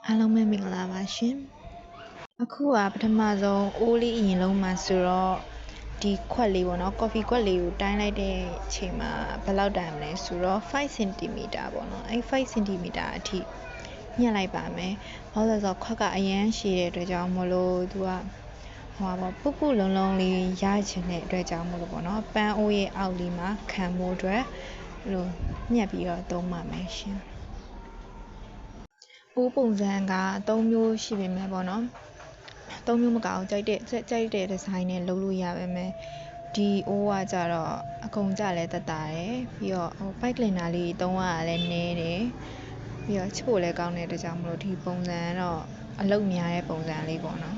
အားလုံးပဲမင်္ဂလာပါရှင်အခုကပထမဆုံးအိုးလေးအရင်လုံးမှာဆိုတော့ဒီခွက်လေးပေါ့နော်ကော်ဖီခွက်လေးကိုတိုင်းလိုက်တဲ့အချိန်မှာဘယ်လောက်တိုင်းမလဲဆိုတော့5 cm ပေါ့နော်အဲ့5 cm အထိညှက်လိုက်ပါမယ်ဘာလို့လဲဆိုတော့ခွက်ကအရန်ရှည်တဲ့အတွက်ကြောင့်မလို့သူကပုပုလုံးလုံးလေးရချင်တဲ့အတွက်ကြောင့်မလို့ပေါ့နော်ပန်းအိုးရဲ့အောက်လေးမှာခံဖို့အတွက်လို့ညှက်ပြီးတော့သုံးပါမယ်ရှင်အိုးပုံစံက3မျိုးရှိပေမဲ့ပေါ့နော်3မျိုးမကအောင်ကြိုက်တဲ့ဒီဇိုင်းနဲ့လုပ်လို့ရပါမယ်ဒီအိုးကကြတော့အကုန်ကြလဲတက်တာတယ်ပြီးတော့ပိုက်ကလင်နာလေးသုံးရတာလည်းနည်းတယ်ပြီးတော့ချစ်ဖို့လည်းကောင်းတဲ့အတွက်ကြောင့်မလို့ဒီပုံစံကတော့အလုပ်များတဲ့ပုံစံလေးပေါ့နော်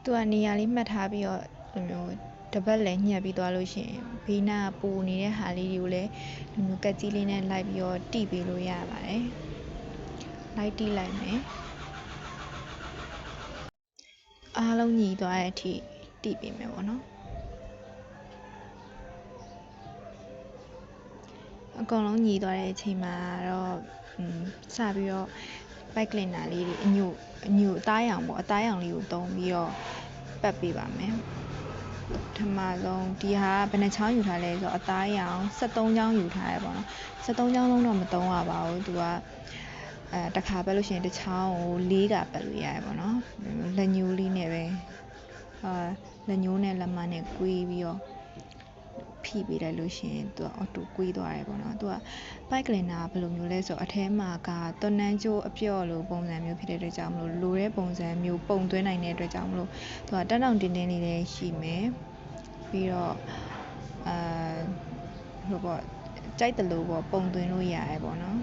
သူကနေရာလေးမှတ်ထားပြီးတော့ဒီမျိုးတပတ်လည်းညှက်ပြီးသွားလို့ရှိရင်ဘေးနားပူနေတဲ့ဟာလေးတွေကိုလည်းဒီမျိုးကက်ကြီးလေးနဲ့လိုက်ပြီးတော့တိပေးလို့ရပါတယ်လိုက်တိလိုက်မယ်အားလုံးညီသွားတဲ့အထိတိပေးမယ်ပေါ့နော်အကုန်လုံးညီသွားတဲ့အချိန်မှာတော့စပြီးတော့ပိုက်ကလင်နာလေးတွေအညိုအသားရောင်ပေါ့အသားရောင်လေးကိုသုံးပြီးတော့ပတ်ပေးပါမယ်ပထမဆုံးဒီဟာဘယ်နှချောင်းယူထားလဲဆိုတော့အသားရောင်73ချောင်းယူထားရပေါ့နော်73ချောင်းလုံးတော့မသုံးရပါဘူးသူကတစ်ခါပတ်လို့ရှိရင်တစ်ချောင်းကို4ကပတ်လို့ရတယ်ပေါ့နော်လက်ညိုးလေးနဲ့ပဲလက်ညိုးနဲ့လက်မနဲ့ကွေးပြီးတော့ဖိပေးလိုက်လို့ရှိရင်သူကအော်တိုကွေးသွားတယ်ပေါ့နော်သူကပိုက်ကလင်နာဘယ်လိုမျိုးလဲဆိုတော့အထဲမှာကသွန်နန်းကျိုးအပြော့လိုပုံစံမျိုးဖြစ်တဲ့အတွက်ကြောင့်မလို့လိုတဲ့ပုံစံမျိုးပုံသွင်းနိုင်တဲ့အတွက်ကြောင့်မလို့သူကတက်တောင့်တင်းတင်းလေးလည်းရှိမယ်ပြီးတော့ဟိုပေါ့ကြိုက်တယ်လို့ပေါ့ပုံသွင်းလို့ရတယ်ပေါ့နော်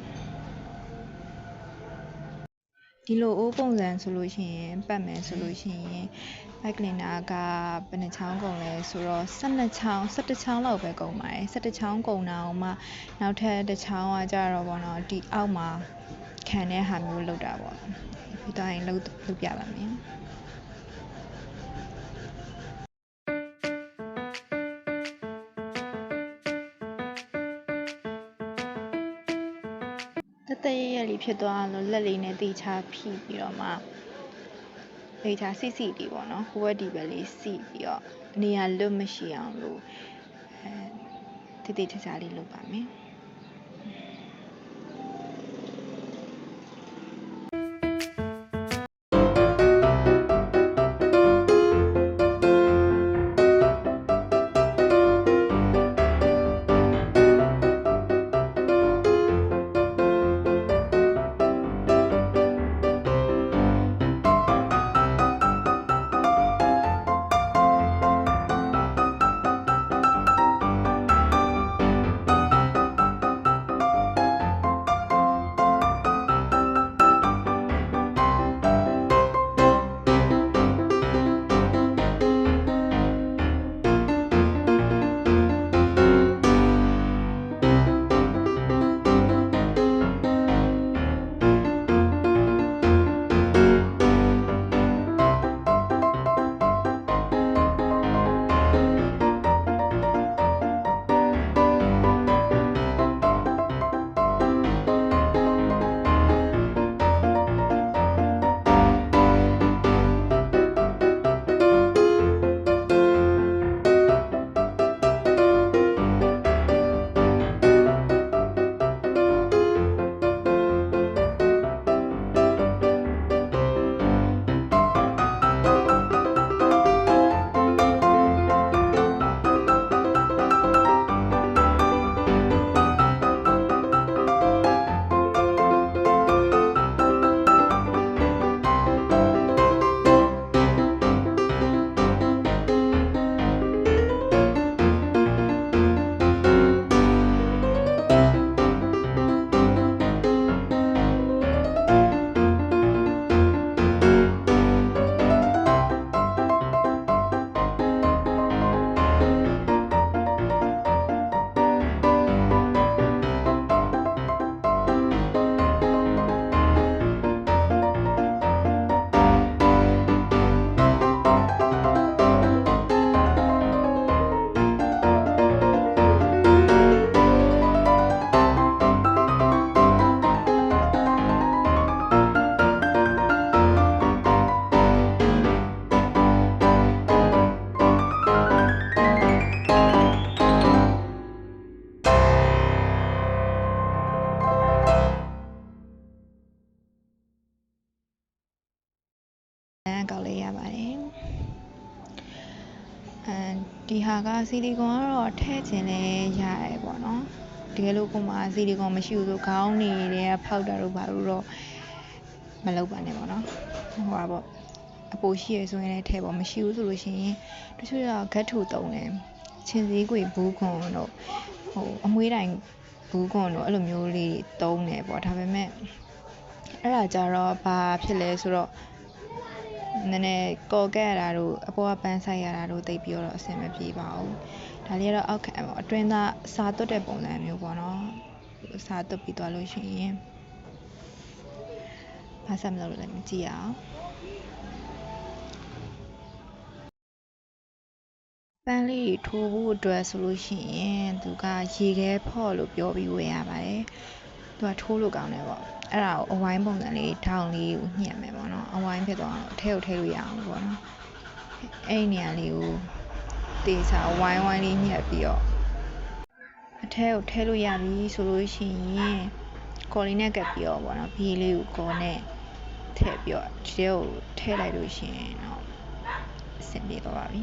ဒီလိုအိုးပုံစံဆိုလို့ရှိရင်ပတ်မယ်ဆိုလို့ရှိရင်ပိုက်ကလင်နာကဘယ်နှချောင်းကုန်လဲဆိုတော့12ချောင်း17ချောင်းလောက်ပဲကုန်ပါတယ်17ချောင်းကုန်တာအောင်မှနောက်ထပ်တစ်ချောင်းကကြတော့ပေါ့နော်ဒီအောက်မှာခံတဲ့ဟာမျိုးလောက်တာပေါ့ဒီတိုင်းလောက်ပြပါမယ်တရလေးဖြစ်သွားလို့လက်လေးနဲ့တေချာဖိပြီးတော့မှတေချာစီတီပေါ့နော်ဟိုဘက်ဒီဘက်လေးစီပြီးတော့နေရာလွတ်မရှိအောင်လို့တေချာလေးလုပ်ပါမယ် ပါတယ်ဒီဟာကဆီလီကွန်ကတော့ထည့်ခြင်းလည်းရတယ်ပေါ့နော်တကယ်လို့ကိုမှဆီလီကွန်မရှိဘူးဆိုခေါင်းနေတဲ့ဖောက်တာတို့ဘာလို့တော့မလုပ်ပါနဲ့ပေါ့နော်ဟိုပါပေါ့အပိုရှိရဆိုရင်လည်းထည့်ပေါ့မရှိဘူးဆိုလို့ရှိရင်တချို့ကဂတ်ထူတုံးတယ်ချင်းစည်းကွေဘူးခွန်တို့ဟိုအမွှေးတိုင်ဘူးခွန်တို့အဲ့လိုမျိုးလေးတုံးတယ်ပေါ့ဒါပေမဲ့အဲ့ဒါကြတော့ဘာဖြစ်လဲဆိုတော့နည်းနည်းကော်ကက်ရတာတို့အပေါ်ကပန်းဆိုင်ရတာတို့တိတ်ပြီးတော့အဆင်မပြေပါဘူးဒါလေးကတော့အောက်ခံပေါ့အတွင်းသားစားသွတ်တဲ့ပုံစံမျိုးပေါ့နော်စားသွတ်ပြီးသွားလို့ရှိရင်ဘာဆက်မလုပ်လို့လည်းမကြည့်အောင်ပန်းလေးထိုးဖို့အတွက်ဆိုလို့ရှိရင်သူကရေခဲဖော့လို့ပြောပြီးဝယ်ရပါတယ်သူကထိုးလို့ကောင်းတယ်ပေါ့အဲ့ဒါကိုအဝိုင်းပုံစံလေးထောင်လေးကိုညှက်မယ်ပေါ့နော်အဝိုင်းဖြစ်သွားအောင်အထဲကိုထည့်လို့ရအောင်ပေါ့နော်အဲ့ဒီနေရာလေးကိုတေချာဝိုင်းလေးညှက်ပြီးတော့အထဲကိုထည့်လို့ရပြီဆိုလို့ရှိရင်ကော်လေးနဲ့ကပ်ပြီးတော့ပေါ့နော်ဘီလေးကိုကော်နဲ့ထည့်ပြီးတော့ဒီထဲကိုထည့်လိုက်လို့ရှိရင်တော့အဆင်ပြေသွားပါပြီ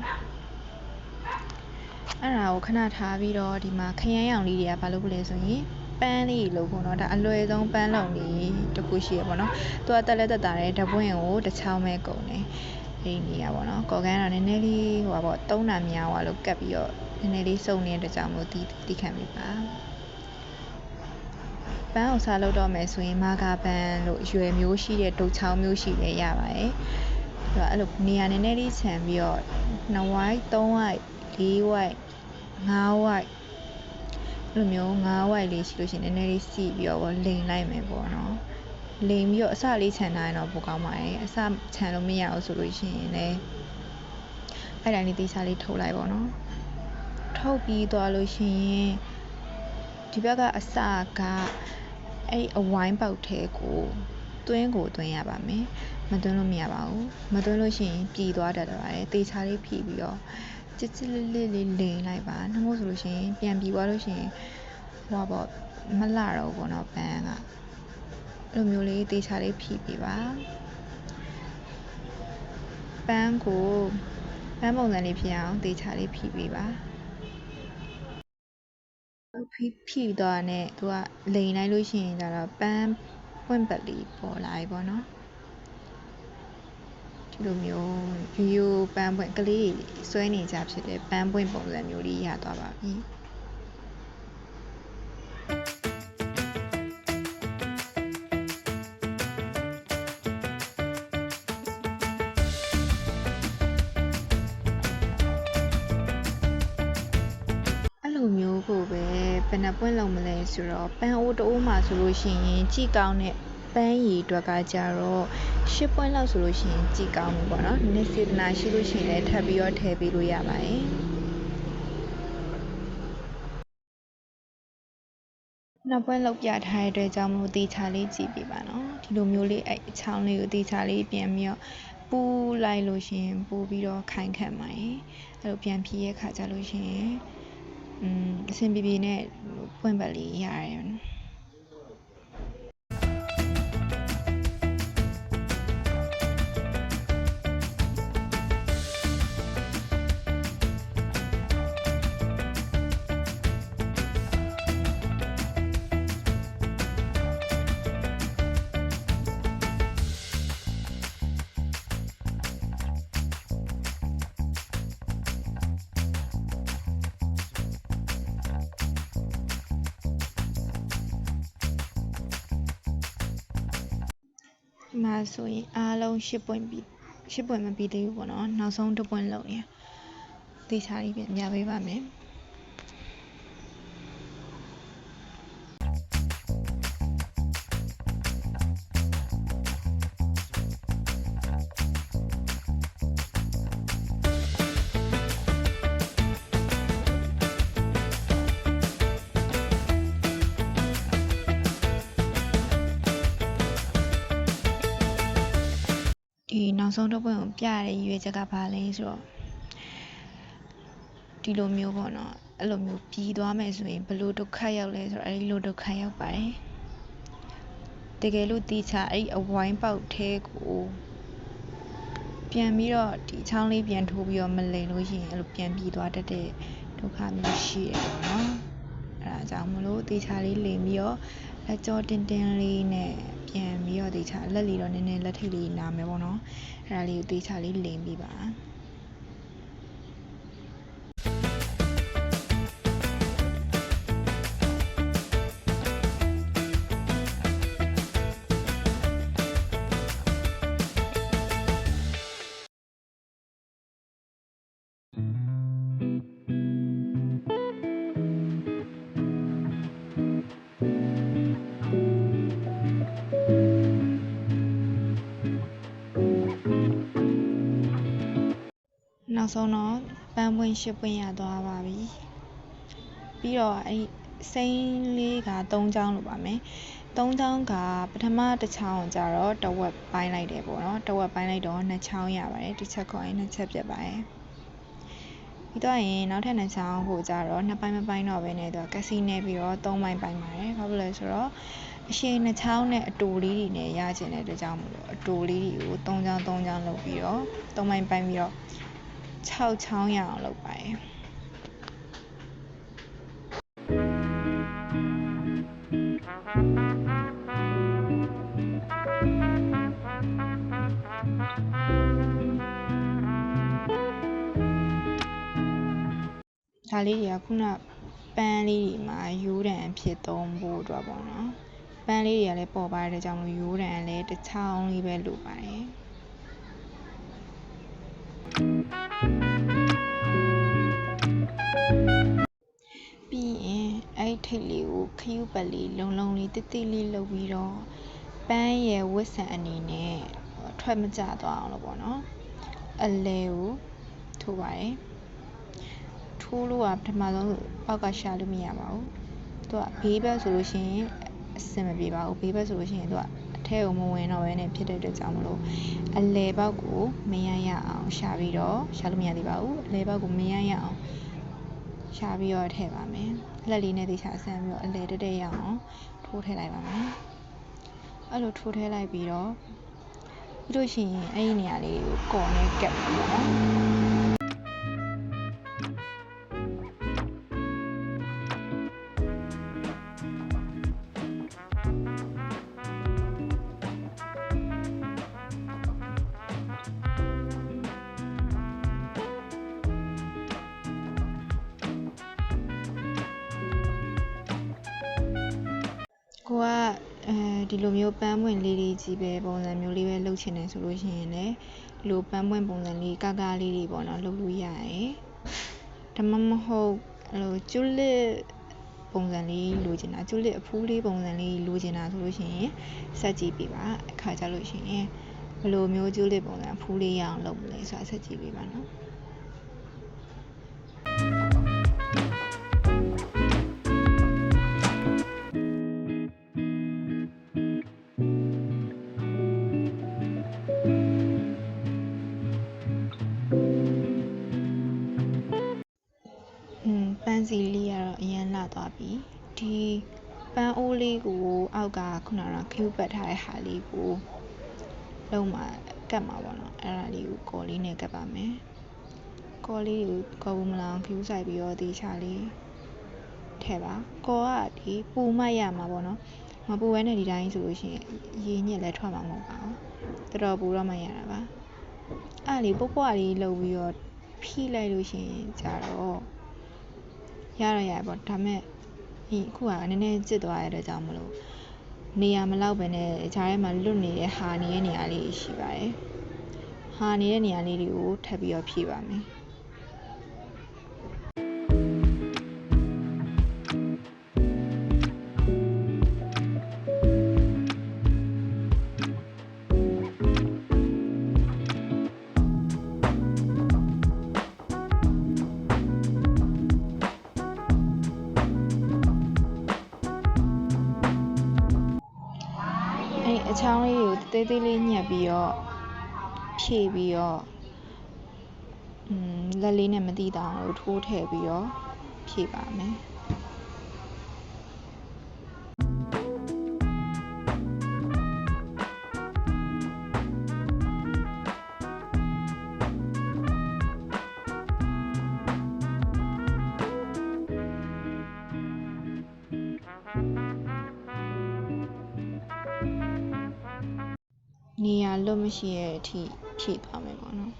အဲ့ဒါကိုခဏထားပြီးတော့ဒီမှာခရမ်းရောင်လေးတွေကဘာလုပ်လဲဆိုရင်ပန်းလေးလို့ပေါ့နော်ဒါအလွယ်ဆုံးပန်းလုံးလေးတစ်ခုရှိရပေါ့နော်သူကတက်လက်တက်တာတဲ့ဓပွင့်ကိုတစ်ချောင်းပဲကုန်တယ်အဲ့ဒီနေရာပေါ့နော်ကော်ကန်းတော့နည်းနည်းလေးဟိုပါပေါ့သုံးတာများသွားလို့ကပ်ပြီးတော့နည်းနည်းလေးစုံနေတဲ့ကြောင်မို့တီးခံမိပါပန်းအောင်စားလုပ်တော့မယ်ဆိုရင်မာဂါပန်းလို့ရွယ်မျိုးရှိတဲ့ဒုတ်ချောင်းမျိုးရှိလည်းရပါတယ်အဲ့လိုနေရာနည်းနည်းလေးခြံပြီးတော့2 white 3 white 4 white 5 white အဲ့လိုမျိုး5 white လေးရှိလို့ရှိရင်နည်းနည်းလေးစီပြီးတော့လိမ်လိုက်မယ်ပေါ့နော်လိမ်ပြီးတော့အစလေးခြံထားရင်တော့ပိုကောင်းပါတယ်အစခြံလို့မရဘူးဆိုလို့ရှိရင်လည်းအဲ့တိုင်းလေးတေချာလေးထုတ်လိုက်ပေါ့နော်ထုတ်ပြီးသွားလို့ရှိရင်ဒီဘက်ကအစကအဲ့အဝိုင်းပေါက်ထဲကိုသွင်းရပါမယ်မသွင်းလို့မရပါဘူးမသွင်းလို့ရှိရင်ပြည်သွားတတ်ပါတယ်တေချာလေးဖြီးပြီးတော့ချစ်လေးလိမ်လိုက်ပါနှမို့ဆိုလို့ရှိရင်ပြန်ပြီးသွားလို့ရှိရင်ဟိုပေါ့မလှတော့ဘူးပေါ့နော်ပန်းကအဲ့လိုမျိုးလေးတေချာလေးဖြီးပြီးပါပန်းပုံစံလေးဖြစ်အောင်တေချာလေးဖြီးပြီးပါဖြီးသွားနဲ့သူကလိမ်လိုက်လို့ရှိရင်တော့ပန်းပွင့်ပတ်လေးပေါ်လာပြီပေါ့နော်ဒီလိုမျိုးရိုးပန်းပွင့်ကလေးဆွဲနေကြဖြစ်တဲ့ပန်းပွင့်ပုံစံမျိုးလေးရသွားပါပြီမျိုးကိုပဲဘယ်နှပွင့်လုံးမလဲဆိုတော့ပန်းအိုးတိုးမှာဆိုလို့ရှိရင်ကြည့်ကောင်းတဲ့ပန်းရည်အတွက်ကကြတော့10ပွင့်လောက်ဆိုလို့ရှိရင်ကြည့်ကောင်းပြီပေါ့နော်နည်းနည်းစေတနာရှိလို့ရှိရင်လည်းထပ်ပြီးတော့ထည့်ပေးလို့ရပါတယ်နောက်ပွင့်လောက်ပြထားတဲ့အတွက်ကြောင့်မို့တေချာလေးကြည့်ပြပါနော်ဒီလိုမျိုးလေးအဲ့အချောင်းလေးကိုတေချာလေးပြန်ပြီးတော့ပူလိုက်လို့ရှိရင်ပို့ပြီးတော့ခိုင်ခန့်ပါတယ်အဲ့လိုပြန်ဖြီးရဲ့ခါကြလို့ရှိရင်အဆင်ပြေပြေနဲ့ပွင့်ပတ်လေးရတယ်မှာဆိုရင်အားလုံး10ပွင့်မပြီးသေးဘူးပေါ့နော်နောက်ဆုံး1ပွင့်လုံးရသေချာလေးပြန်ပြပေးပါမယ်ဒီနောက်ဆုံးတစ်ပွင့်ကိုပြရတဲ့ရွေးချက်ကဘာလဲဆိုတော့ဒီလိုမျိုးပေါ့နော်အဲ့လိုမျိုးပြီးသွားမယ်ဆိုရင်ဘလို့ဒုက္ခရောက်လဲဆိုတော့အဲ့ဒီလိုဒုက္ခရောက်ပါတယ်တကယ်လို့တီချာအဲ့ဒီအဝိုင်းပေါက်ထဲကို ပြန်ပြီးတော့ဒီချောင်းလေးပြန်ထိုးပြီးတော့မလိမ်လို့ရှိရင်အဲ့လိုပြန်ပြီးသွားတတ်တဲ့ဒုက္ခမျိုးရှိတယ်ပေါ့နော်အဲ့ဒါကြောင့်မလို့တေချာလေးလိမ်ပြီးတော့လက်ကြောတင်းတင်းလေးနဲ့ပြန်ပြီးတော့တေချာလက်လေးတော့နည်းနည်းလက်ထိပ်လေးနာမယ်ပေါ့နော်အဲ့ဒါလေးကိုတေချာလေးလိမ်ပြီးပါနောက်ဆုံးတော့ပန်းပွင့်ရှစ်ပွင့်ရသွားပါပြီပြီးတော့အဲ့စိမ်းလေးက3ချောင်းလို့ပါမယ်3ချောင်းကပထမတစ်ချောင်းကျတော့တစ်ဝက်ပိုင်းလိုက်တယ်ပေါ့နော်တစ်ဝက်ပိုင်းလိုက်တော့2ချောင်းရပါတယ်တစ်ချက်ခေါ်ရင်2ချက်ပြတ်ပါတယ်ပြီးတော့ရင်နောက်ထပ်2ချောင်းကိုကျတော့2ပိုင်းမပိုင်းတော့ဘဲနဲ့တော့ကက်စီနဲ့ပြီးတော့3ပိုင်းပိုင်းပါတယ်ဘာဖြစ်လဲဆိုတော့အရှိ2ချောင်းနဲ့အတူလေးတွေနဲ့ရချင်တဲ့အတွက်ကြောင့်မလို့အတူလေးတွေကို3ချောင်း3ချောင်းလုပ်ပြီးတော့3ပိုင်းပိုင်းပြီးတော့6ချောင်းရအောင်လုပ်ပါတယ်ဒါလေးတွေကခုနပန်းလေးတွေမှာရိုးတံအဖြစ်သုံးဖို့အတွက်ပေါ့နော်ပန်းလေးတွေကလည်းပေါ်ပါတဲ့ကြောင့်မို့ရိုးတံလည်းတစ်ချောင်းလေးပဲလိုပါတယ်ပြီးရင်အဲ့ထိတ်လေးကိုခရူးပတ်လေးလုံလုံလေးတိတိလေးလုပ်ပြီးတော့ပန်းရဲ့ဝတ်ဆံအနေနဲ့ထွက်မကျသွားအောင်လို့ပေါ့နော်အလဲကိုထိုးပါတယ်ထိုးလို့ကပထမဆုံးပေါက်ကရှာလို့မရပါဘူးသူကဘေးဘက်ဆိုလို့ရှိရင်အဆင်မပြေပါဘူးဘေးဘက်ဆိုလို့ရှိရင်သူကအထဲကိုမဝင်တော့ဘဲနဲ့ဖြစ်တဲ့အတွက်ကြောင့်မလို့အလဲပေါက်ကိုမရရအောင်ရှာပြီးတော့ရှာလို့မရသေးပါဘူးအလဲပေါက်ကိုမရရအောင်ရှာပြီးတော့ထည့်ပါမယ်လက်လေးနဲ့တေချာဆန်းပြီးတော့အလဲတက်တက်ရအောင်ထိုးထည့်လိုက်ပါမယ်အဲ့လိုထိုးထည့်လိုက်ပြီးတော့ပြီးလို့ရှိရင်အဲ့ဒီနေရာလေးကိုကော်နဲ့ကပ်ပါနော်ကိုကဒီလိုမျိုးပန်းပွင့်လေးတွေကြီးပဲပုံစံမျိုးလေးပဲလုပ်ချင်တယ်ဆိုလို့ရှိရင်လည်းဒီလိုပန်းပွင့်ပုံစံလေးကာကာလေးတွေပေါ့နော်လုပ်လို့ရတယ်ဒါမှမဟုတ်ကျွတ်လစ်ပုံစံလေးလိုချင်တာကျွတ်လစ်အဖူးလေးပုံစံလေးလိုချင်တာဆိုလို့ရှိရင်ဆက်ကြည့်ပေးပါအခါကြလို့ရှိရင်ဘယ်လိုမျိုးကျွတ်လစ်ပုံစံအဖူးလေးရအောင်လုပ်မလဲဆိုတာဆက်ကြည့်ပေးပါနော်ပန်းစီလေးကတော့အရင်လာသွားပြီဒီပန်းအိုးလေးကိုအောက်ကခုနကခရူးပတ်ထားတဲ့ဟာလေးကိုလုံးမှာကတ်မှာပေါ့နော်အဲ့ဒါလေးကိုကော်လေးနဲ့ကတ်ပါမယ်ကော်လေးကိုကော်ဘူးမလားခရူးဆိုင်ပြီးတော့ဒီချာလေးထည့်ပါကော်ကဒီပူမှရမှာပေါ့နော်မပူဘဲနဲ့ဒီတိုင်းဆိုလို့ရှိရင်ရေညစ်လည်းထွက်မှာမဟုတ်ပါဘူးတော်တော်ပူတော့မှရတာပါအဲ့လေးပုတ်ပွားလေးလှုပ်ပြီးတော့ဖိလိုက်လို့ရှိရင်ကြတော့ရပေါ့ဒါမဲ့ဒီအခုကနည်းနည်းကျစ်သွားရတဲ့ကြောင့်မလို့နေရာမလောက်ပဲနဲ့ဂျားထဲမှာလွတ်နေတဲ့ဟာနေတဲ့နေရာလေးရှိပါတယ်ဟာနေတဲ့နေရာလေးတွေကိုထပ်ပြီးတော့ဖြည့်ပါမယ်အချောင်းလေးကိုတေးသေးလေးညှက်ပြီးတော့ဖြည့်ပြီးတော့လက်လေးနဲ့မတိတောင်လို့ထိုးထည့်ပြီးတော့ဖြည့်ပါမယ် နေရာလွတ်မရှိတဲ့အထိဖြည့်သွားမယ်ပေါ့နော်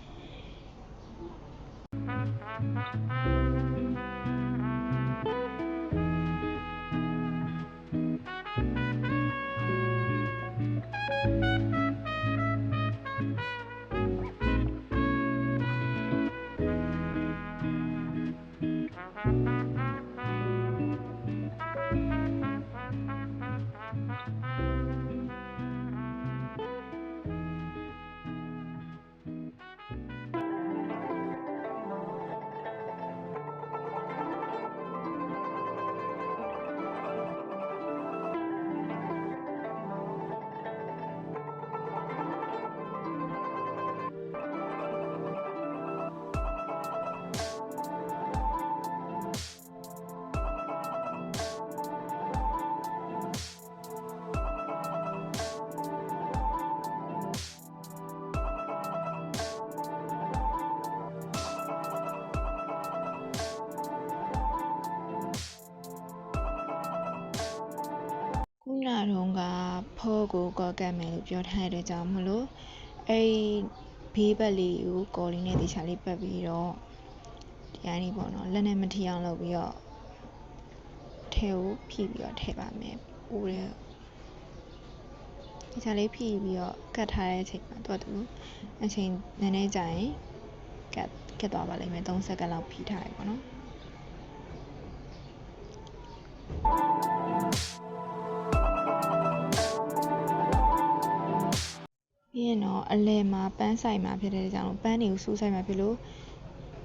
ခုနတုန်းကဖောကိုကောက်ကတ်မယ်လို့ပြောထားတဲ့ကြောင့်မလို့အဲ့ဘေးဘက်လေးကိုကော်လေးနဲ့တေချာလေးပတ်ပြီးတော့ဒီအရင်ပေါ့နော်လက်နဲ့မထီအောင်လုပ်ပြီးတော့ထဲကိုဖိပြီးတော့ထည့်ပါမယ်အိုးတဲ့တေချာလေးဖိပြီးတော့ကတ်ထားတဲ့အချိန်မှာသူအချိန်နည်းနည်းကြာရင်ကတ်သွားပါလိမ့်မယ်3စက္ကန့်လောက်ဖိထားရပေါ့နော်ပြီးရင်တော့အလဲမှာပန်းဆိုင်မှာဖြစ်တဲ့ကြောင့်ပန်းတွေကိုစူးဆိုင်မှာဖြစ်လို့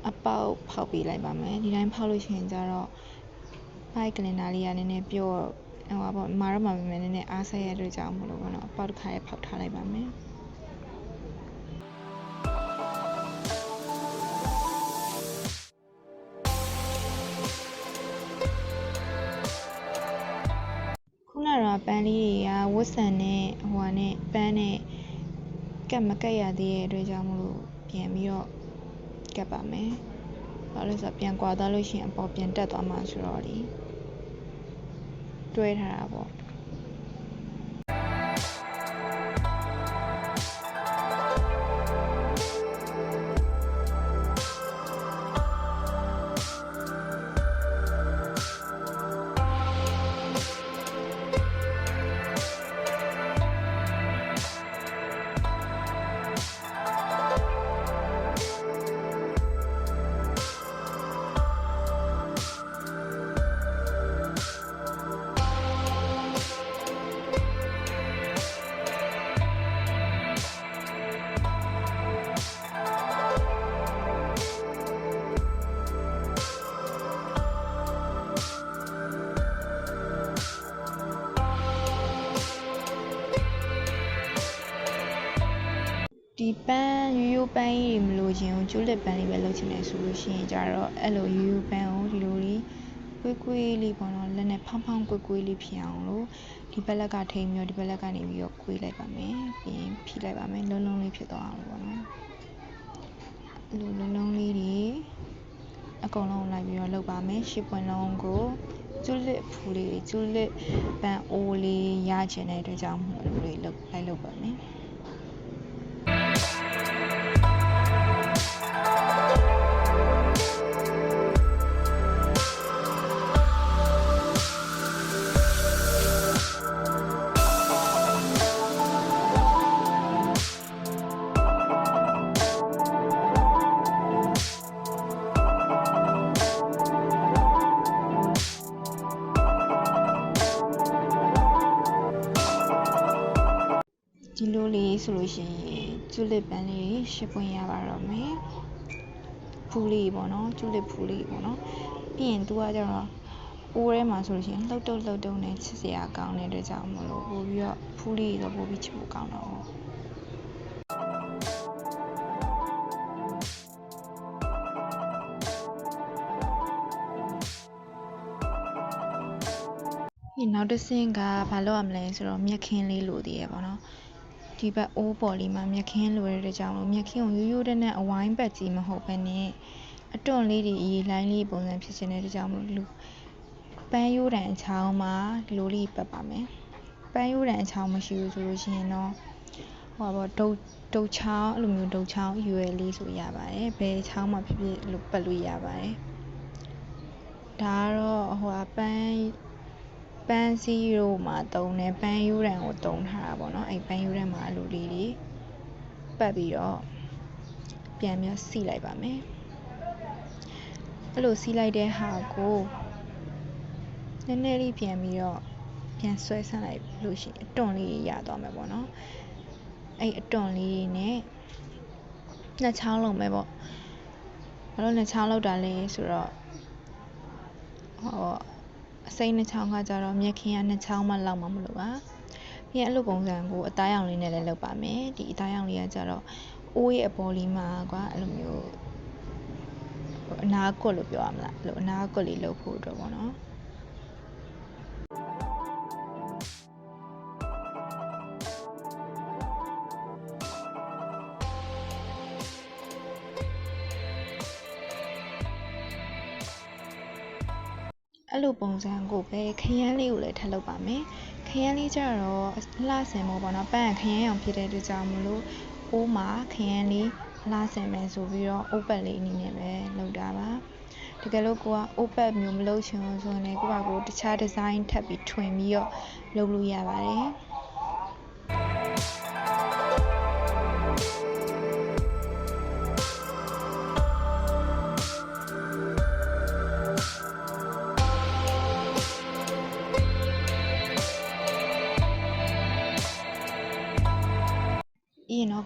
အပေါက်ဖောက်ပေးလိုက်ပါမယ်ဒီတိုင်းဖောက်လို့ရှိရင်ကျတော့ပိုက်ကလင်နာလေးကနည်းနည်းပြော့ဟိုပါပေါ့မာတော့မှာပဲနည်းနည်းအားဆက်ရတဲ့ကြောင့်မလို့ပေါ့နော်အပေါက်တစ်ခါရဖောက်ထားလိုက်ပါမယ်ခုနကပန်းလေးတွေကဝတ်ဆန်နဲ့ဟိုနဲ့ပန်းနဲ့ကတ်မကတ်ရသေးတဲ့အတွက်ကြောင့်မလို့ပြန်ပြီးတော့ကတ်ပါမယ်။ဘာလို့ဆိုတော့ပြန်ကွာသွားလို့ရှိရင်အပေါ်ပြန်တက်သွားမှာဆိုတော့လေတွဲထားတာပေါ့ဒီပန်းရိုးပန်းကြီးမလို့ခြင်းကျိုးလက်ပန်းလေးပဲလုပ်ချင်တယ်ဆိုလို့ရှိရင်ကြတော့အဲ့လိုရိုးပန်းကိုဒီလိုလေးကွေးလေးပေါ့နော်လက်နဲ့ဖောင်းကွေးလေးဖြစ်အောင်လို့ဒီဘက်လက်ကထိမ်းပြီးတော့ဒီဘက်လက်ကနေပြီးတော့ကွေးလိုက်ပါမယ်ပြီးရင်ဖိလိုက်ပါမယ်လုံးလုံးလေးဖြစ်သွားအောင်ပေါ့နော်အဲ့လိုလုံးလုံးလေးတွေအကုန်လုံးလိုက်ပြီးတော့လုပ်ပါမယ်ရှစ်ပွင့်လုံးကိုကျိုးလက်ဖူလေးကျိုးလက်ပန်းအိုးလေးရချင်တဲ့အတွက်ကြောင့်မို့လို့လေးလုပ်ပါမယ်ဒီလိုလေးဆိုလို့ရှိရင်ကျူလစ်ပန်းလေးရှစ်ပွင့်ရပါတော့မယ်ဖူးလေးပေါ့နော်ကျူလစ်ဖူးလေးပေါ့နော်ပြီးရင်သူကကျတော့အိုးထဲမှာဆိုလို့ရှိရင်လှုပ်တုပ်နဲ့ချစ်စရာကောင်းတဲ့အတွက်ကြောင့်မလို့ပို့ပြီးတော့ဖူးလေးတော့ပို့ပြီးချစ်ဖို့ကောင်းတော့ဒီနောက်တစ်ဆင့်ကဘာလုပ်ရမလဲဆိုတော့မြက်ခင်းလေးလိုသေးရပါတော့ဒီဘက်အိုးပေါ်လေးမှာမြက်ခင်းလိုရတဲ့ကြောင့်လို့မြက်ခင်းကိုရိုးတဲ့အဝိုင်းပတ်ကြီးမဟုတ်ဘဲနဲ့အတွန့်လေးတွေအေးလိုင်းလေးပုံစံဖြစ်နေတဲ့ကြောင့်လို့လူပန်းရိုးတန်အချောင်းမှာဒီလိုလေးပတ်ပါမယ်ပန်းရိုးတန်အချောင်းမရှိဘူးဆိုလို့ရှိရင်တော့ဟ ဒုတ်ချောင်းအဲ့လိုမျိုးဒုတ်ချောင်းရွယ်လေးဆိုရပါတယ်ဘယ်ချောင်းမှဖြစ်ဖြစ်လို့ပတ်လို့ရပါတယ်ဒါကတော့ပန်းစည်းတို့မှာတုံးတယ်ပန်းရိုးတံကိုတုံးထားတာပေါ့နော်အဲ့ပန်းရိုးတံမှာအလိုလေးတွေပတ်ပြီးတော့ပြန်ပြီးစီလိုက်ပါမယ်အဲ့လိုစီလိုက်တဲ့ဟာကိုနည်းနည်းလေးပြန်ပြီးတော့ပြန်ဆွဲဆန့်လိုက်လို့ရှိရင်အတွန့်လေးရသွားမယ်ပေါ့နော်အဲ့အတွန့်လေးနဲ့နှစ်ချောင်းလုံးပဲပေါ့ဘာလို့နှစ်ချောင်းလောက်တာလဲဆိုတော့အစိမ်းနှစ်ချောင်းကကြတော့မြက်ခင်းကနှစ်ချောင်းမှလောက်မှမလို့ပါပြီးရင်အဲ့လိုပုံစံကိုအသားရောင်လေးနဲ့လည်းလုပ်ပါမယ်ဒီအသားရောင်လေးကကြတော့အိုးရဲ့အပေါ်လေးမှာကွာအဲ့လိုမျိုးအနာကွက်လို့ပြောရမလားအဲ့လိုအနာကွက်လေးလုပ်ဖို့အတွက်ပေါ့နော်အဲ့လိုပုံစံကိုပဲခရမ်းလေးကိုလည်းထပ်လုပ်ပါမယ်ခရမ်းလေးကြတော့လှဆင်ဖို့ပေါ့နော်ပန်းခရမ်းရောင်ဖြစ်တဲ့အတွက်ကြောင့်မလို့အိုးမှာခရမ်းလေးလှဆင်မယ်ဆိုပြီးတော့အိုးပတ်လေးအနေနဲ့ပဲလုပ်တာပါတကယ်လို့ကိုကအိုးပတ်မျိုးမလုပ်ချင်ဘူးဆိုရင်လည်းကိုကတခြားဒီဇိုင်းထပ်ပြီးထွင်ပြီးတော့လုပ်လို့ရပါတယ်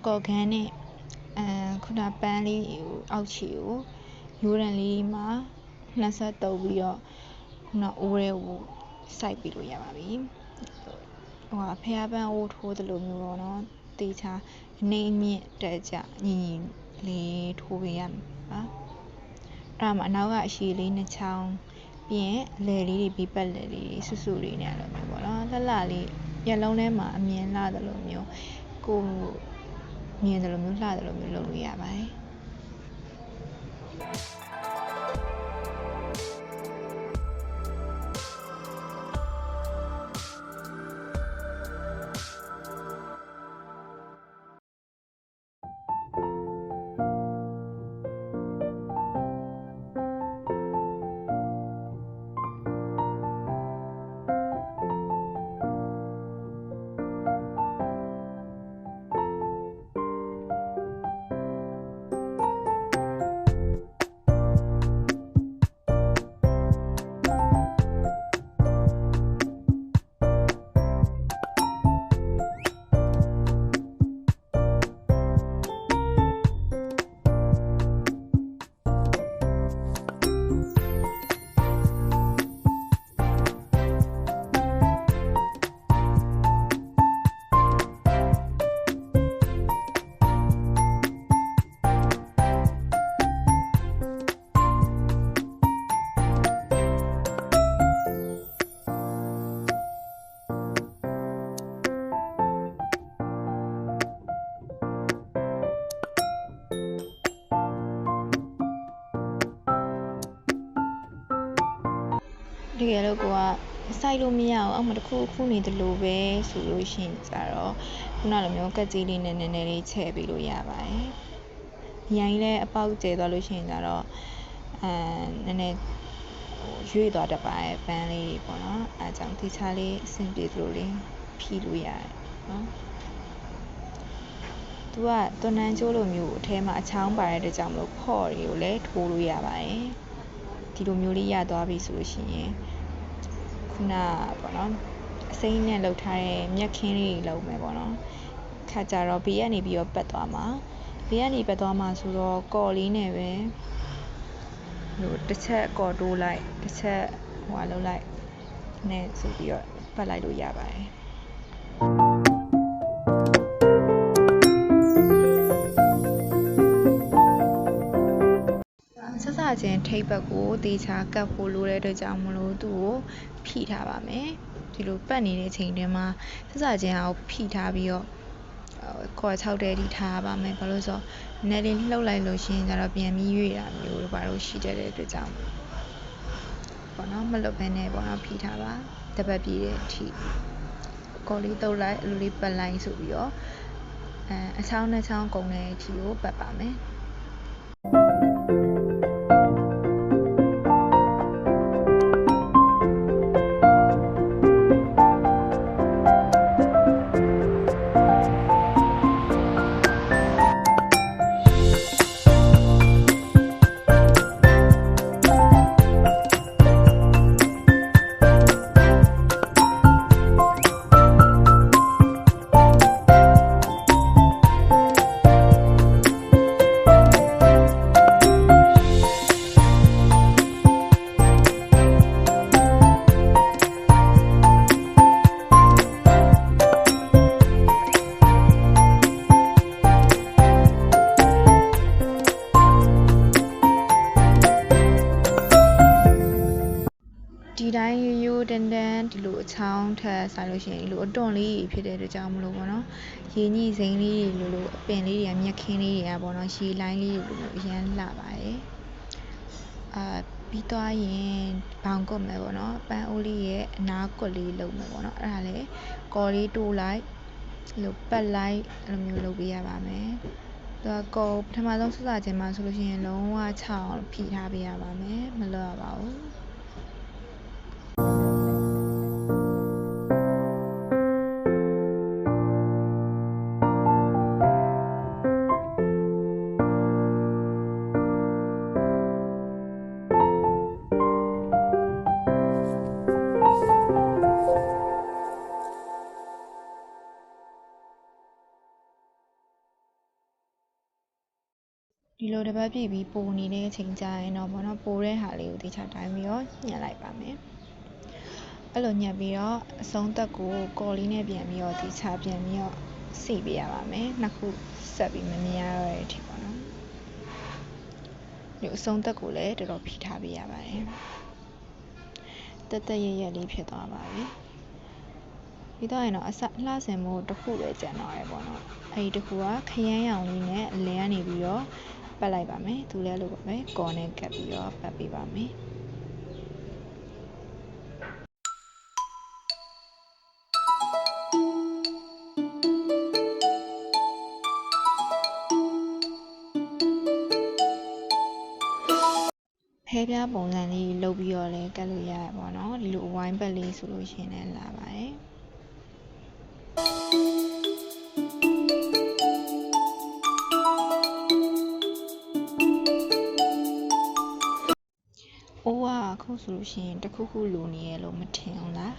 ကော်ခန်းနဲ့ခုနပန်းလေးကိုအောက်ခြေကိုရိုးတံလေးမှာနှဆက်တုပ်ပြီးတော့ခုနအိုးရဲကိုစိုက်ပြီးလို့ရပါပြီဖျားပန်းအိုးထိုးသလိုမျိုးပေါ့နော်တေချာအနေမြင့်တက်ကြညီလေးထိုးပေးရမှာပါအဲ့ဒါမှအနောက်ကအရှိလေးနှစ်ချောင်းပြီးရင်အလယ်လေးတွေပြီးပတ်လည်လေးစွစွလေးနဲ့အဲ့လိုမျိုးပေါ့နော်လှလှလေးမျက်လုံးထဲမှာအမြင်လှသလိုမျိုးကိုမြင်တယ်လို့မျိုးလှတယ်လို့မျိုးလုပ်လို့ရပါတယ်တကယ်လို့ကိုကစိုက်လို့မရအောင်အောက်မှာတစ်ခုခုနေသလိုပဲဆိုလို့ရှိရင်ကြတော့ခုနလိုမျိုးကက်ကြီးလေးနဲ့နည်းနည်းလေးချဲ့ပေးလို့ရပါတယ်။ရိုင်းလဲအပေါက်ကျဲသွားလို့ရှိရင်ကြတော့နည်းနည်းရွေ့သွားတတ်ပါတယ်ပန်းလေးပေါ့နော်။အဲကြောင့်ဒီချာလေးအဆင်ပြေသလိုလေးဖြီးလို့ရတယ်နော်။သူကသွန်နန်းကျိုးလိုမျိုးအထဲမှာအချောင်းပါတဲ့အတွက်ကြောင့်မလို့ဖော့တွေကိုလည်းထိုးလို့ရပါတယ်။ဒီလိုမျိုးလေးရသွားပြီဆိုလို့ရှိရင်ခုနပေါ့နော်အစိမ်းနဲ့လှုပ်ထားတဲ့မြက်ခင်းလေးလှုပ်မယ်ပေါ့နော်ခါကြတော့ဘေးကနေပြီးတော့ပတ်သွားမှာဘေးကနေပတ်သွားမှာဆိုတော့ကော်လေးနဲ့ပဲဟိုတစ်ချက်ကော်တိုးလိုက်တစ်ချက်ဟိုလှုပ်လိုက်နဲ့ဆိုပြီးတော့ပတ်လိုက်လို့ရပါတယ်ချင်းထိပ်ဘက်ကိုတေချာကပ်ဖို့လိုတဲ့အတွက်ကြောင့်မလို့သူ့ကိုဖိထားပါမယ်ဒီလိုပတ်နေတဲ့ချိန်တွင်းမှာဆက်ချင်းအောင်ဖိထားပြီးတော့ခေါ်6တဲထိထားပါမယ်ဘာလို့ဆိုတော့နည်းနည်းလှုပ်လိုက်လို့ရှိရင်ကျတော့ပြန်ပြီးရွေ့တာမျိုးတို့ဘာလို့ရှိတဲ့အတွက်ကြောင့်ပေါ့နော်မလှုပ်ဘဲနဲ့ပေါ့နော်ဖိထားပါတပတ်ပြည့်တဲ့အထိကော်လေးတုပ်လိုက်အလိုလေးပတ်လိုက်ဆိုပြီးတော့ အချောင်းနဲ့ချောင်းကုန်တဲ့အထိကိုပတ်ပါမယ်ဒီတိုင်းရိုးတန်းတန်းဒီလိုအချောင်းထက်ဆိုင်လို့ရှိရင်ဒီလိုအတွန့်လေးဖြစ်တဲ့အတွက်ကြောင့်မလို့ပေါ့နော်ရေညှိစိမ်းလေးတွေလိုအပင်လေးတွေကမြက်ခင်းလေးတွေကပေါ့နော်ရေလိုင်းလေးတွေလိုအရန်လှပါတယ်ပြီးသွားရင်ဘောင်ကွတ်မယ်ပေါ့နော်ပန်းအိုးလေးရဲ့အနားကွက်လေးလုပ်မယ်ပေါ့နော်အဲ့ဒါလေကော်လေးတိုးလိုက်လို့ပတ်လိုက်အဲ့လိုမျိုးလုပ်ပေးရပါမယ်ကော်ပထမဆုံးစစချင်းမှာဆိုလို့ရှိရင်လုံးဝချအောင်ဖြီထားပေးရပါမယ်မလွတ်ရပါဘူးဒီလိုတစ်ပတ်ပြည့်ပြီးပိုနေတဲ့အချိန်ကြာရင်တော့ပေါ့နော်ပိုတဲ့ဟာလေးကိုတေချာတိုင်းပြီးတော့ညှက်လိုက်ပါမယ်အဲ့လိုညှက်ပြီးတော့အဆုံးသက်ကိုကော်လေးနဲ့ပြန်ပြီးတော့တေချာပြန်ပြီးတော့စီပေးရပါမယ်နှစ်ခုဆက်ပြီးမမြင်ရတော့တဲ့အထိပေါ့နော်ဒီအဆုံးသက်ကိုလည်းတော်တော်ဖိထားပေးရပါတယ်တက်တက်ရရလေးဖြစ်သွားပါပြီပြီးတော့ရင်တော့အစလှဆင်မှုတစ်ခုပဲကျန်တော့ရပေါ့နော်အဲဒီတစ်ခုကခရမ်းရောင်လေးနဲ့အလဲကနေပြီးတော့ပတ်လိုက်ပါမယ်သူလည်းလိုပါမယ်ကော်နဲ့ကပ်ပြီးတော့ပတ်ပေးပါမယ်ဖဲပြားပုံစံလေးလုပ်ပြီးတော့လည်းကတ်လို့ရရပါတော့ဒီလိုဝိုင်းပတ်လေးဆိုလို့ရှိရင်လည်းလာပါတယ်အိုးကခုဆိုလို့ရှိရင်တခုခုလိုနေရလို့မထင်ဘူးလား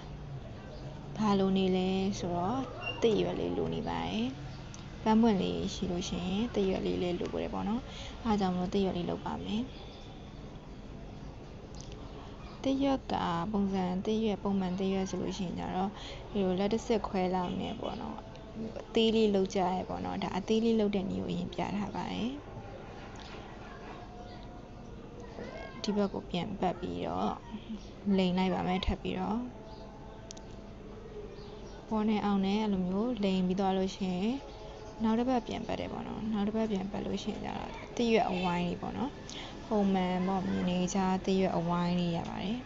ဘာလိုနေလဲဆိုတော့တိတ်ရွယ်လေးလိုနေပါတယ်ပန်းပွင့်လေးရှိလို့ရှိရင်တိတ်ရွယ်လေးလိုရတယ်ပေါ့နော်အားကြောင့်မလို့တိတ်ရွယ်လေးလုပ်ပါမယ်တိတ်ရွက်ကပုံစံတိတ်ရွက်ပုံမှန်တိတ်ရွက်ဆိုလို့ရှိရင်ကြတော့ဒီလိုလက်တစ်စစ်ခွဲလောက်နေပေါ့နော်အသေးလေးလုပ်ကြရဲပေါ့နော်ဒါအသေးလေးလုပ်တဲ့နည်းကိုအရင်ပြထားပါတယ်ဒီဘက်ကိုပြန်ပတ်ပြီးတော့လိန်လိုက်ပါမယ်ထပ်ပြီးတော့ပေါ်နဲ့အောင်နဲ့အဲ့လိုမျိုးလိန်ပြီးသွားလို့ရှိရင်နောက်တစ်ပတ်ပြန်ပတ်တယ်ပေါ့နော်နောက်တစ်ပတ်ပြန်ပတ်လို့ရှိရင်ကြတော့တိရွက်အဝိုင်းလေးပေါ့နော်ပုံမှန်ပေါ့မြင်နေကြတိရွက်အဝိုင်းလေးရပါတယ်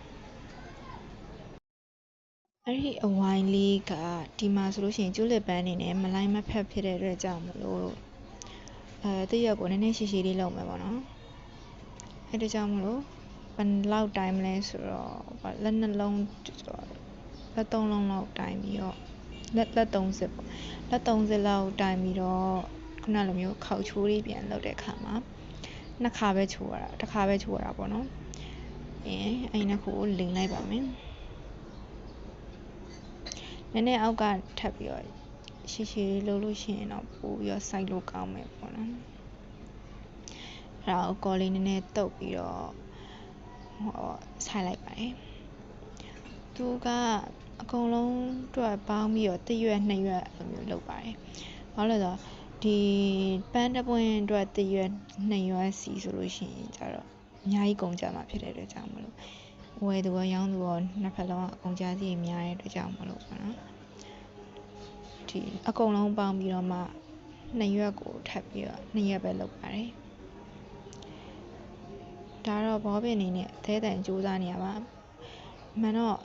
အဲ့ဒီအဝိုင်းလေးကဒီမှာဆိုလို့ရှိရင်ကျူးလစ်ပန်းနေနဲ့မလိုက်မဖက်ဖြစ်တဲ့အတွက်ကြောင့်မလို့တိရွက်ကိုနည်းနည်းရှည်ရှည်လေးလုပ်မယ်ပေါ့နော်အဲ့ဒါကြောင့်မလို့ဘယ်လောက်တိုင်းမလဲဆိုတော့လက်နှလုံးလက်သုံးလုံးလောက်တိုင်းပြီးတော့လက်30ပေါ့လက်30လောက်တိုင်းပြီးတော့ခုနလိုမျိုးခောက်ချိုးလေးပြန်လုပ်တဲ့အခါမှာနှစ်ခါပဲချိုးရတာတစ်ခါပဲချိုးရတာပေါ့နော်အဲ့နှစ်ခုကိုလိမ်လိုက်ပါမယ်နည်းနည်းအောက်ကထပ်ပြီးတော့ရှည်ရှည်လေးလုပ်လို့ရှိရင်တော့ပိုပြီးတော့စိုက်လို့ကောင်းမယ်ပေါ့နော်အဲ့ဒါကိုကော်လေးနည်းနည်းတုပ်ပြီးတော့ဆိုင်လိုက်ပါတယ်သူကအကုန်လုံးအတွက်ပေါင်းပြီးတော့တစ်ရွက်နှစ်ရွက်လိုမျိုးလုပ်ပါတယ်ဘာလို့လဲဆိုတော့ဒီပန်းတစ်ပွင့်အတွက်တစ်ရွက်နှစ်ရွက်စီဆိုလို့ရှိရင်ကြတော့အများကြီးကုန်ကြမှာဖြစ်တဲ့အတွက်ကြောင့်မလို့ဝယ်သူရောရောင်းသူရောနှစ်ဖက်လုံးအကုန်ကြစီများတဲ့အတွက်ကြောင့်မလို့ပေါ့နော်ဒီအကုန်လုံးပေါင်းပြီးတော့မှနှစ်ရွက်ကိုထပ်ပြီးတော့နှစ်ရွက်ပဲလုပ်ပါတယ်ဒါတော့ဘောပင်နေနဲ့အသေးတန်ကြိုးစားနေရပါမှန်တော့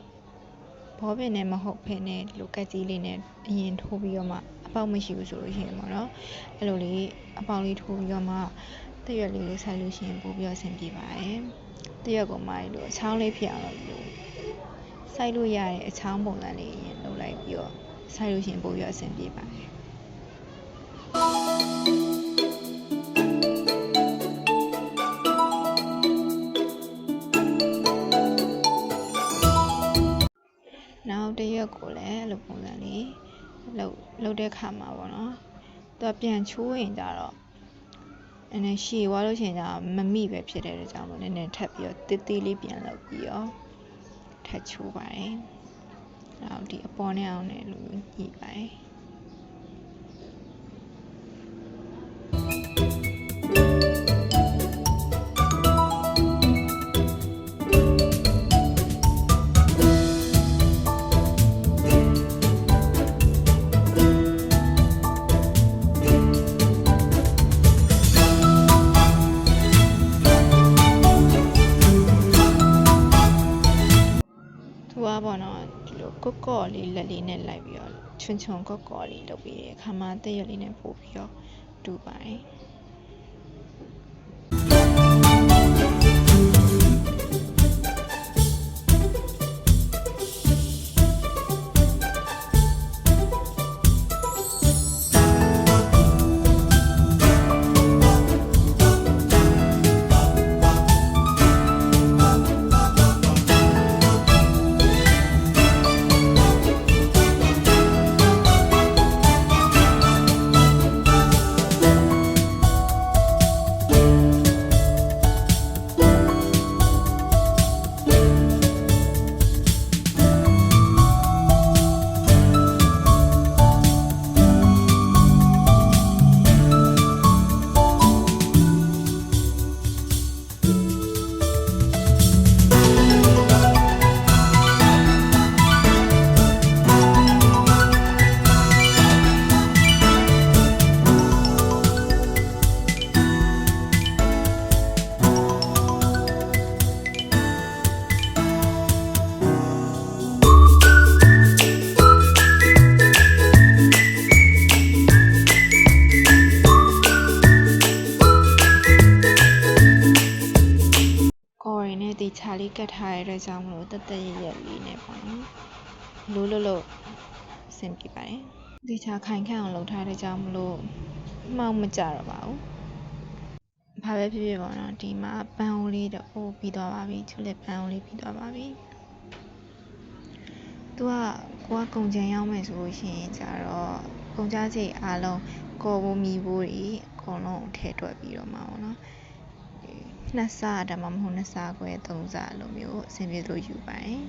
ဘောပင်နဲ့မဟုတ်ဖ ೇನೆ ဒီလိုကက်ကြီးလေးနဲ့အရင်ထိုးပြီးတော့မှအ ပေါက်မရှိဘူးဆိုလို့ရှိရင်ပေါ့နော်အဲ့လိုလေးအပေါက်လေးထိုးပြီးတော့မှတရွက်လေးကိုဆိုင်လို့ရှိရင်ပို့ပြီးတော့အဆင်ပြေပါတယ်တရွက်ကိုမှလို့အချောင်းလေးဖြစ်အောင်လို့ဆိုင်လို့ရတဲ့အချောင်းပုံစံလေးရင်လုပ်လိုက်ပြီးတော့ဆိုင်လို့ရှိရင်ပို့ပြီးတော့အဆင်ပြေပါတယ်နောက်တစ်ရက်ကိုလည်းအဲ့လိုပုံစံလေးလုပ်တဲ့ခါမှာပေါ့နော်သူကပြန်ချိုးရင်ကြတော့အနေရှည်သွားလို့ရှိရင်じゃမမိပဲဖြစ်တဲ့အတွက်ကြောင့်မို့နည်းနည်းထပ်ပြီးတော့တေးသေးလေးပြန်လုပ်ပြီးတော့ထပ်ချိုးပါတယ်နောက်ဒီအပေါ်နဲ့အောင်နဲ့လို့ညှိပါတယ်ပေါ့နော်ဒီလိုကော့လေးလက်လေးနဲ့လိုက်ပြီးတော့ချွန်ကော့လေးလုပ်ပြီးတဲ့အခါမှာတက်ရက်လေးနဲ့ပို့ပြီးတော့တူပါတယ်ဒီချာလေးကတ်ထားရတဲ့ကြောင့်မလို့တက်ရက်လေးနဲ့ပေါ့နော်လို့အဆင်ပြေပါတယ်ဒီချာခိုင်ခန့်အောင်လုပ်ထားတဲ့ကြောင့်မလို့မှောက်မကြတော့ပါဘူးဘာပဲဖြစ်ဖြစ်ပေါ့နော်ဒီမှာပန်းအိုးလေးတော့ပြီးသွားပါပြီချူလက်ပန်းအိုးလေးပြီးသွားပါပြီသူကကိုကကုန်ချင်ရောက်မယ်ဆိုလို့ရှိရင်ကြတော့ကုန်ကြစိတ်အားလုံးကော်ဘိုမီဘိုးတွေအကုန်လုံးထည့်တွက်ပြီးတော့မှာပေါ့နော်2 ဆဒါမှမဟုတ်2 ဆခွဲ3 ဆလိုမျိုးအဆင်ပြေလို့ယူပါတယ်